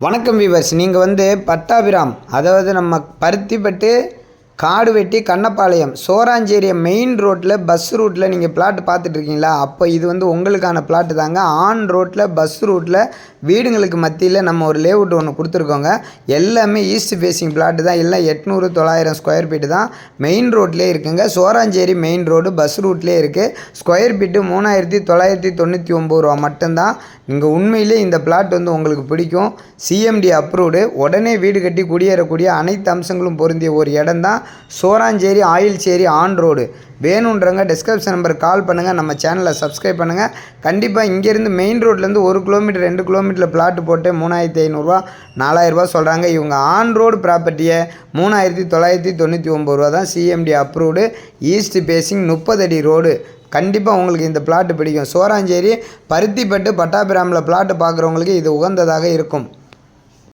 வணக்கம் வீவர்ஸ். நீங்கள் பட்டாபிராம், அதாவது நம்ம பருத்திப்பட்டு காடு வெட்டி கண்ணப்பாளையம் சோராஞ்சேரி மெயின் ரோட்டில் பஸ் ரூட்டில் நீங்கள் பிளாட் பார்த்துட்ருக்கீங்களா? அப்போ இது உங்களுக்கான பிளாட்டு தாங்க. ஆன் ரோட்டில் பஸ் ரூட்டில் வீடுங்களுக்கு மத்தியில் நம்ம ஒரு லேஅவுட் ஒன்று கொடுத்துருக்கோங்க. எல்லாமே ஈஸ்ட் ஃபேஸிங் பிளாட்டு தான். எல்லாம் 800-900 ஸ்கொயர் ஃபீட்டு தான். மெயின் ரோட்லேயே இருக்குங்க. சோராஞ்சேரி மெயின் ரோடு பஸ் ரூட்லேயே இருக்குது. ஸ்கொயர் ஃபீட்டு 3999 ரூபா மட்டும்தான். நீங்கள் உண்மையிலே இந்த பிளாட் உங்களுக்கு பிடிக்கும். சிஎம்டி அப்ரூவ்டு, உடனே வீடு கட்டி குடியேறக்கூடிய அனைத்து அம்சங்களும் பொருந்திய ஒரு இடம் தான் சோராஞ்சேரி ஆயில்சேரி ஆன் ரோடு. வேணுன்றவங்க டிஸ்கிரிப்ஷன் நம்பருக்கு கால் பண்ணுங்கள். நம்ம சேனலை சப்ஸ்கிரைப் பண்ணுங்கள். கண்டிப்பாக இங்கேருந்து மெயின் ரோட்லேருந்து 1 கிலோமீட்டர் 2 கிலோமீட்டரில் பிளாட்டு போட்டு 3500 4000 சொல்கிறாங்க. இவங்க ஆன் ரோடு ப்ராப்பர்ட்டியை 3999 ரூபா தான். சிஎம்டி அப்ரூவ்டு, ஈஸ்ட் பேசிங் 30 அடி ரோடு. கண்டிப்பாக உங்களுக்கு இந்த பிளாட்டு பிடிக்கும். சோராஞ்சேரி பருத்திப்பட்டு பட்டாபிராமில் பிளாட்டு பார்க்குறவங்களுக்கு இது உகந்ததாக இருக்கும்.